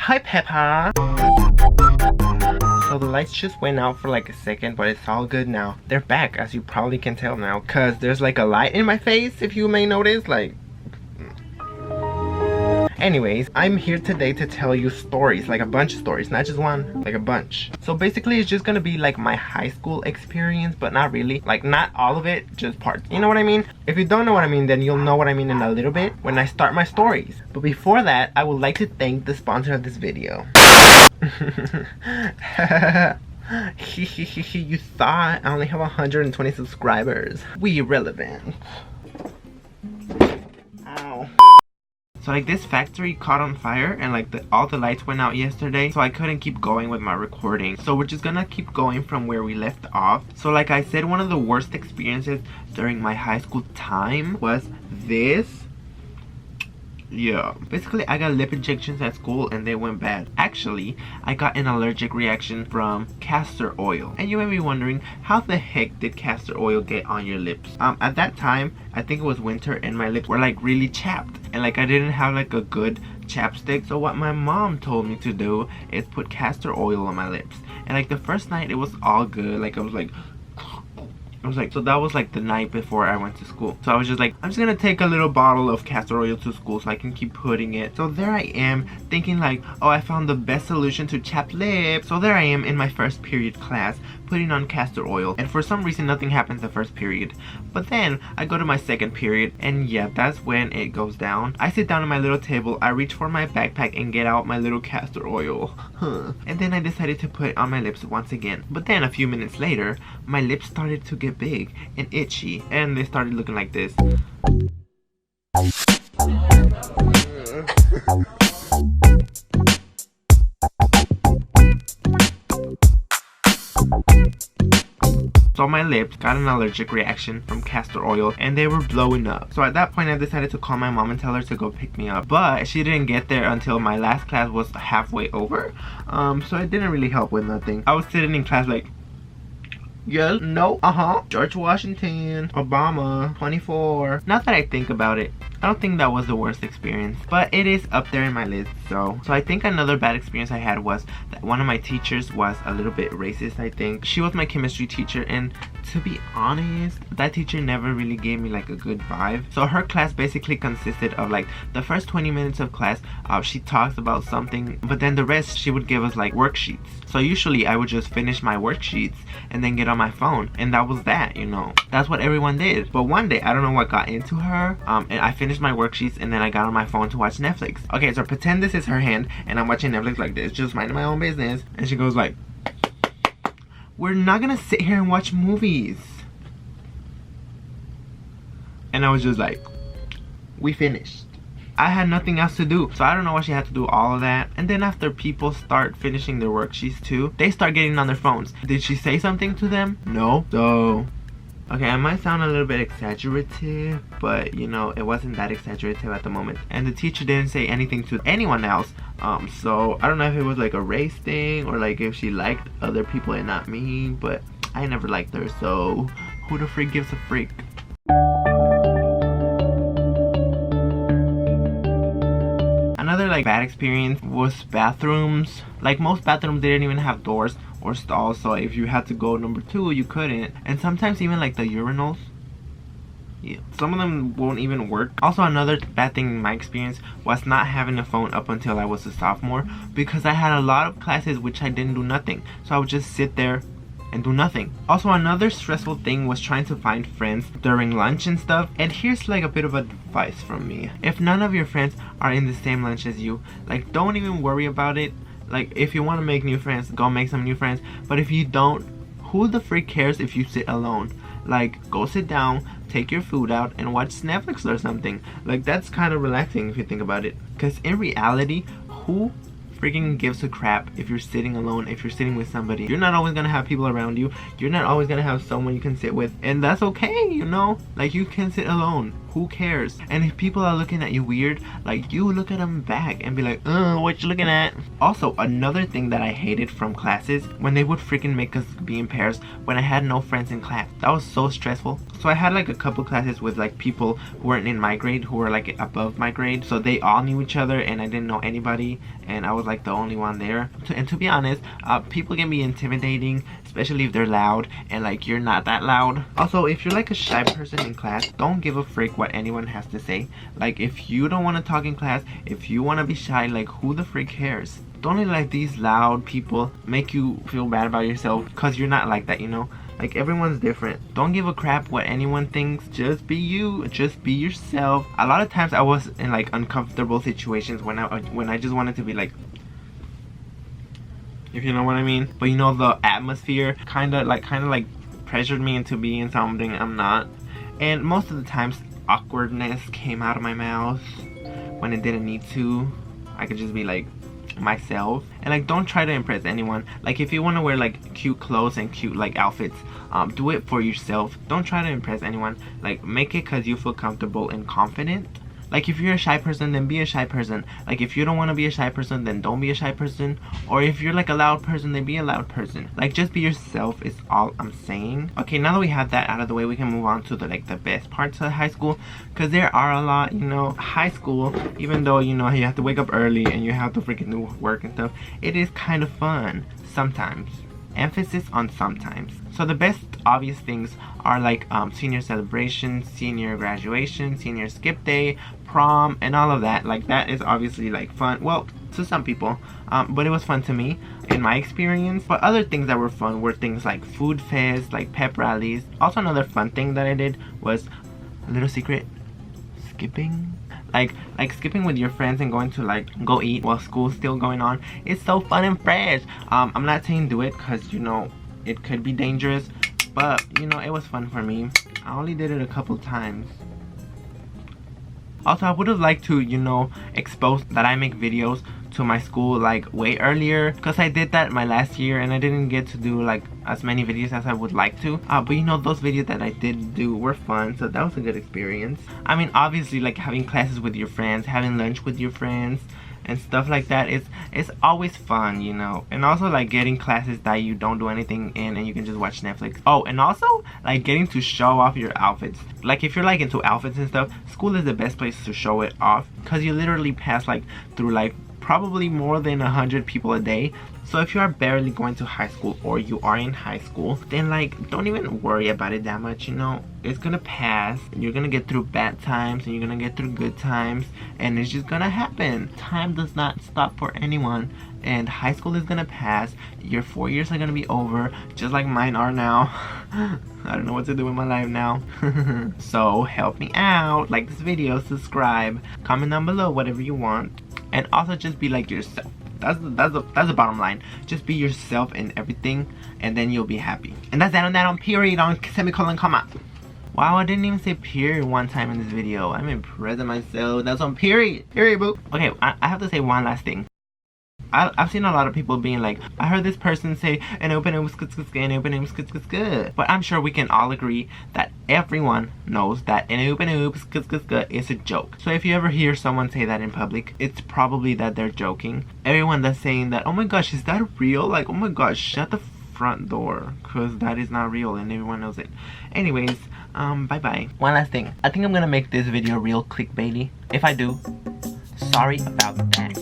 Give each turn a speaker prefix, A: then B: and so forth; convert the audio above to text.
A: Hi, Peppa! So the lights just went out for like a second, but it's all good now. They're back, as you probably can tell now, because there's like a light in my face, if you may notice, like... Anyways, I'm here today to tell you stories, like a bunch of stories, not just one, like a bunch. So basically it's just gonna be like my high school experience, but not really, like not all of it, just parts. You know what I mean? If you don't know what I mean, then you'll know what I mean in a little bit when I start my stories. But before that, I would like to thank the sponsor of this video. You thought I only have 120 subscribers. We irrelevant. Ow. So like this factory caught on fire and like all the lights went out yesterday, so I couldn't keep going with my recording. So we're just gonna keep going from where we left off. So like I said, one of the worst experiences during my high school time was this. Yeah, basically I got lip injections at school and they went bad. Actually, I got an allergic reaction from castor oil. And you may be wondering, how the heck did castor oil get on your lips? At that time, I think it was winter and my lips were like really chapped. And like I didn't have like a good chapstick. So what my mom told me to do is put castor oil on my lips. And like the first night it was all good. Like I was like, so that was like the night before I went to school. So I was just like, I'm just gonna take a little bottle of castor oil to school so I can keep putting it. So there I am thinking like, oh, I found the best solution to chapped lips. So there I am in my first period class putting on castor oil, and for some reason nothing happens the first period. But then I go to my second period and yeah, that's when it goes down. I sit down at my little table, I reach for my backpack and get out my little castor oil. And then I decided to put it on my lips once again. But then a few minutes later, my lips started to get big and itchy and they started looking like this. So my lips got an allergic reaction from castor oil and they were blowing up. So at that point I decided to call my mom and tell her to go pick me up. But she didn't get there until my last class was halfway over. So it didn't really help with nothing. I was sitting in class like, yes, no, George Washington, Obama, 24. Not that I think about it, I don't think that was the worst experience, but it is up there in my list. So I think another bad experience I had was that one of my teachers was a little bit racist, I think. She was my chemistry teacher, and to be honest, that teacher never really gave me like a good vibe. So her class basically consisted of like the first 20 minutes of class, she talks about something, but then the rest she would give us like worksheets. So usually I would just finish my worksheets and then get on my phone, and that was that, you know. That's what everyone did. But one day, I don't know what got into her, and I finished my worksheets and then I got on my phone to watch Netflix. Okay, so pretend this is her hand and I'm watching Netflix like this, just minding my own business, and she goes like, we're not gonna sit here and watch movies. And I was just like, we finished. I had nothing else to do, so I don't know why she had to do all of that. And then after people start finishing their worksheets too, they start getting on their phones. Did she say something to them? No. So okay, I might sound a little bit exaggerative, but you know, it wasn't that exaggerative at the moment. And the teacher didn't say anything to anyone else. So I don't know if it was like a race thing or like if she liked other people and not me, but I never liked her, so who the freak gives a freak? Another like bad experience was bathrooms. Like most bathrooms, they didn't even have doors or stalls, so if you had to go number 2, you couldn't. And sometimes even like the urinals, yeah, some of them won't even work. Also, another bad thing in my experience was not having a phone up until I was a sophomore, because I had a lot of classes which I didn't do nothing, so I would just sit there and do nothing. Also, another stressful thing was trying to find friends during lunch and stuff. And here's like a bit of advice from me: if none of your friends are in the same lunch as you, like don't even worry about it. Like if you want to make new friends, go make some new friends. But if you don't, who the freak cares if you sit alone? Like go sit down, take your food out and watch Netflix or something. Like that's kind of relaxing if you think about it. Because in reality, who freaking gives a crap if you're sitting alone, if you're sitting with somebody? You're not always gonna have people around you. You're not always gonna have someone you can sit with, and that's okay, you know? Like you can sit alone. Who cares? And if people are looking at you weird, like, you look at them back and be like, what you looking at? Also, another thing that I hated from classes, when they would freaking make us be in pairs when I had no friends in class. That was so stressful. So I had like a couple classes with like people who weren't in my grade, who were like above my grade, so they all knew each other and I didn't know anybody, and I was like the only one there. And to be honest, people can be intimidating, especially if they're loud and like you're not that loud. Also, if you're like a shy person in class, don't give a frick what anyone has to say. Like, if you don't want to talk in class, if you want to be shy, like, who the frick cares? Don't let like these loud people make you feel bad about yourself, because you're not like that, you know? Like, everyone's different. Don't give a crap what anyone thinks. Just be you. Just be yourself. A lot of times I was in like uncomfortable situations when I just wanted to be like, if you know what I mean. But you know, the atmosphere kind of like pressured me into being something I'm not. And most of the times awkwardness came out of my mouth when it didn't need to. I could just be like myself. And like, don't try to impress anyone. Like, if you want to wear like cute clothes and cute like outfits, do it for yourself. Don't try to impress anyone. Like, make it because you feel comfortable and confident. Like, if you're a shy person, then be a shy person. Like, if you don't want to be a shy person, then don't be a shy person. Or if you're like a loud person, then be a loud person. Like, just be yourself is all I'm saying. Okay, now that we have that out of the way, we can move on to the like the best parts of high school, because there are a lot. You know, high school, even though, you know, you have to wake up early and you have to freaking do work and stuff, it is kind of fun sometimes. Emphasis on sometimes. So the best obvious things are like senior celebration, senior graduation, senior skip day, prom, and all of that. Like, that is obviously like fun, well, to some people, but it was fun to me in my experience. But other things that were fun were things like food fest, like pep rallies. Also, another fun thing that I did was, a little secret, skipping. Like skipping with your friends and going to like go eat while school's still going on. It's so fun and fresh. I'm not saying do it, because you know it could be dangerous, but you know, it was fun for me. I only did it a couple times. Also, I would have liked to, you know, expose that I make videos to my school like way earlier, because I did that my last year and I didn't get to do like as many videos as I would like to. But you know, those videos that I did do were fun, so that was a good experience. I mean, obviously, like having classes with your friends, having lunch with your friends and stuff like that, it's always fun, you know. And also like getting classes that you don't do anything in and you can just watch Netflix. Oh, and also like getting to show off your outfits. Like, if you're like into outfits and stuff, school is the best place to show it off, because you literally pass like through like probably more than 100 people a day. So if you are barely going to high school, or you are in high school, then like, don't even worry about it that much, you know. It's gonna pass. You're gonna get through bad times and you're gonna get through good times, and it's just gonna happen. Time does not stop for anyone, and high school is gonna pass. Your 4 years are gonna be over, just like mine are now. I don't know what to do with my life now. So help me out, like this video, subscribe, comment down below whatever you want, and also just be like yourself. That's the bottom line. Just be yourself in everything, and then you'll be happy. And that's that on period, on semicolon, comma. Wow, I didn't even say period one time in this video. I'm impressed with myself. That's on period. Period, boo. Okay, I have to say one last thing. I've seen a lot of people being like, I heard this person say an open oops an open oops good. But I'm sure we can all agree that everyone knows that an open oops is a joke. So if you ever hear someone say that in public, it's probably that they're joking. Everyone that's saying that, oh my gosh, is that real? Like, oh my gosh, shut the front door, because that is not real and everyone knows it. Anyways, bye bye. One last thing. I think I'm gonna make this video real clickbaity. If I do, sorry about that.